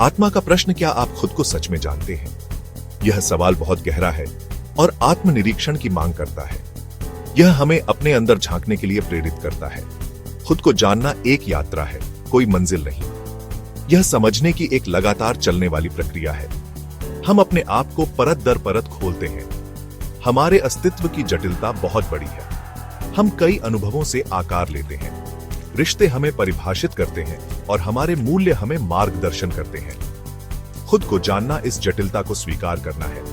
आत्मा का प्रश्न, क्या आप खुद को सच में जानते हैं? यह सवाल बहुत गहरा है और आत्मनिरीक्षण की मांग करता है। यह हमें अपने अंदर झांकने के लिए प्रेरित करता है। खुद को जानना एक यात्रा है, कोई मंजिल नहीं। यह समझने की एक लगातार चलने वाली प्रक्रिया है। हम अपने आप को परत दर परत खोलते हैं। हमारे अस्तित्व की जटिलता बहुत बड़ी है। हम कई अनुभवों से आकार लेते हैं। रिश्ते हमें परिभाषित करते हैं और हमारे मूल्य हमें मार्गदर्शन करते हैं। खुद को जानना इस जटिलता को स्वीकार करना है।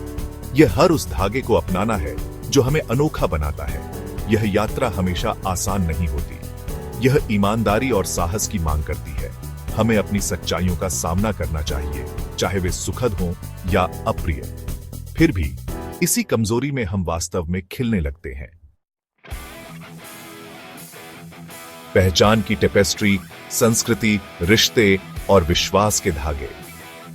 यह हर उस धागे को अपनाना है जो हमें अनोखा बनाता है। यह यात्रा हमेशा आसान नहीं होती। यह ईमानदारी और साहस की मांग करती है। हमें अपनी सच्चाइयों का सामना करना चाहिए, चाहे वे सुखद हों या अप्रिय। फिर भी इसी कमजोरी में हम वास्तव में खिलने लगते हैं। पहचान की टेपेस्ट्री, संस्कृति, रिश्ते और विश्वास के धागे।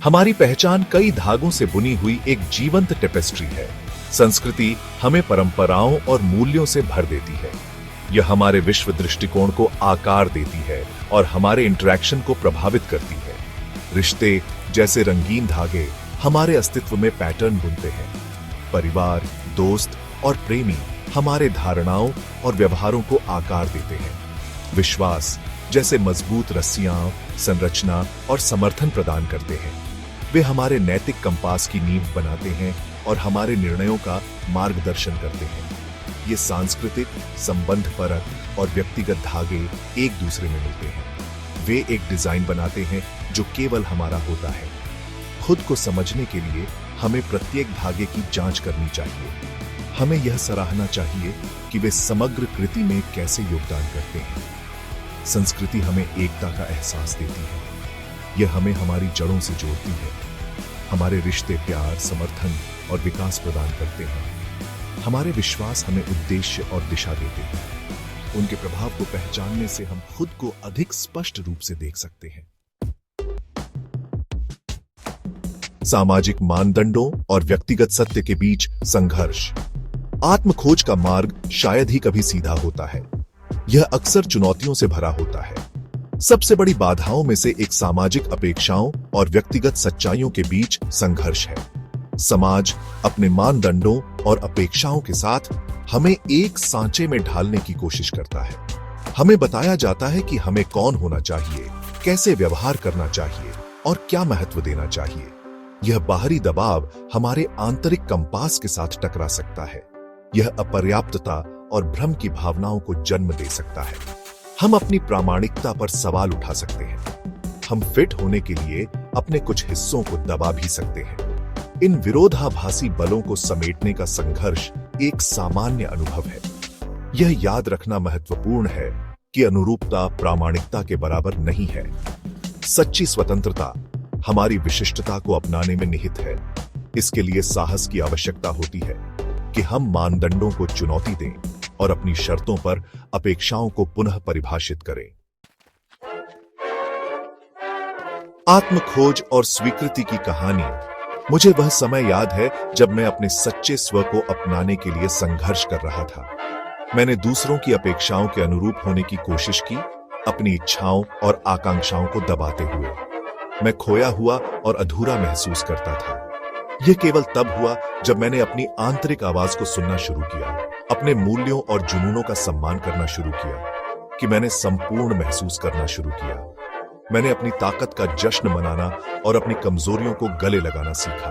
हमारी पहचान कई धागों से बुनी हुई एक जीवंत टेपेस्ट्री है। संस्कृति हमें परंपराओं और मूल्यों से भर देती है। यह हमारे विश्व दृष्टिकोण को आकार देती है और हमारे इंटरैक्शन को प्रभावित करती है। रिश्ते जैसे रंगीन धागे हमारे अस्तित्व में पैटर्न बुनते हैं। परिवार, दोस्त और प्रेमी हमारे धारणाओं और व्यवहारों को आकार देते हैं। विश्वास जैसे मजबूत रस्सियां संरचना और समर्थन प्रदान करते हैं। वे हमारे नैतिक कंपास की नींव बनाते हैं और हमारे निर्णयों का मार्गदर्शन करते हैं। ये सांस्कृतिक, संबंध परक और व्यक्तिगत धागे एक दूसरे में मिलते हैं। वे एक डिजाइन बनाते हैं जो केवल हमारा होता है। खुद को समझने के लिए हमें प्रत्येक धागे की जांच करनी चाहिए। हमें यह सराहना चाहिए कि वे समग्र कृति में कैसे योगदान करते हैं। संस्कृति हमें एकता का एहसास देती है। यह हमें हमारी जड़ों से जोड़ती है। हमारे रिश्ते प्यार, समर्थन और विकास प्रदान करते हैं। हमारे विश्वास हमें उद्देश्य और दिशा देते हैं। उनके प्रभाव को पहचानने से हम खुद को अधिक स्पष्ट रूप से देख सकते हैं। सामाजिक मानदंडों और व्यक्तिगत सत्य के बीच संघर्ष। आत्मखोज का मार्ग शायद ही कभी सीधा होता है। यह अक्सर चुनौतियों से भरा होता है। सबसे बड़ी बाधाओं में से एक सामाजिक अपेक्षाओं और व्यक्तिगत सच्चाइयों के बीच संघर्ष है। समाज अपने मानदंडों और अपेक्षाओं के साथ हमें एक सांचे में ढालने की कोशिश करता है। हमें बताया जाता है कि हमें कौन होना चाहिए, कैसे व्यवहार करना चाहिए और क्या महत्व देना चाहिए। यह बाहरी दबाव हमारे आंतरिक कंपास के साथ टकरा सकता है। यह अपर्याप्तता और भ्रम की भावनाओं को जन्म दे सकता है। हम अपनी प्रामाणिकता पर सवाल उठा सकते हैं। हम फिट होने के लिए अपने कुछ हिस्सों को दबा भी सकते हैं। इन विरोधाभासी बलों को समेटने का संघर्ष एक सामान्य अनुभव है। यह याद रखना महत्वपूर्ण है कि अनुरूपता प्रामाणिकता के बराबर नहीं है। सच्ची स्वतंत्रता हमारी विशिष्टता को अपनाने में निहित है। इसके लिए साहस की आवश्यकता होती है कि हम मानदंडों को चुनौती दें और अपनी शर्तों पर अपेक्षाओं को पुनः परिभाषित करें। आत्मखोज और स्वीकृति की कहानी। मुझे वह समय याद है जब मैं अपने सच्चे स्व को अपनाने के लिए संघर्ष कर रहा था। मैंने दूसरों की अपेक्षाओं के अनुरूप होने की कोशिश की, अपनी इच्छाओं और आकांक्षाओं को दबाते हुए। मैं खोया हुआ और अधूरा महसूस करता था। यह केवल तब हुआ जब मैंने अपनी आंतरिक आवाज को सुनना शुरू किया, अपने मूल्यों और जुनूनों का सम्मान करना शुरू किया कि मैंने संपूर्ण महसूस करना शुरू किया। मैंने अपनी ताकत का जश्न मनाना और अपनी कमजोरियों को गले लगाना सीखा।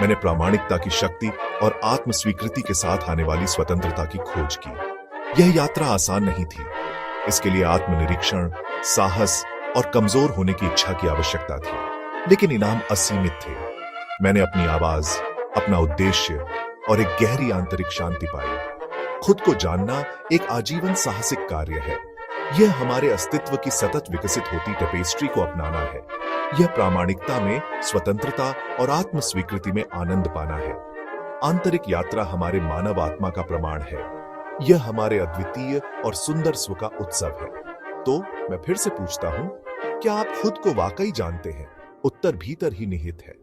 मैंने प्रामाणिकता की शक्ति और आत्म स्वीकृति के साथ आने वाली स्वतंत्रता की खोज की। यह यात्रा आसान नहीं थी। इसके लिए आत्मनिरीक्षण, साहस और कमजोर होने की इच्छा की आवश्यकता थी, लेकिन इनाम असीमित थे। मैंने अपनी आवाज, अपना उद्देश्य और एक गहरी आंतरिक शांति पाई। खुद को जानना एक आजीवन साहसिक कार्य है। यह हमारे अस्तित्व की सतत विकसित होती टेपेस्ट्री को अपनाना है। यह प्रामाणिकता में स्वतंत्रता और आत्म स्वीकृति में आनंद पाना है। आंतरिक यात्रा हमारे मानव आत्मा का प्रमाण है। यह हमारे अद्वितीय और सुंदर स्व का उत्सव है। तो मैं फिर से पूछता हूं, क्या आप खुद को वाकई जानते हैं? उत्तर भीतर ही निहित है।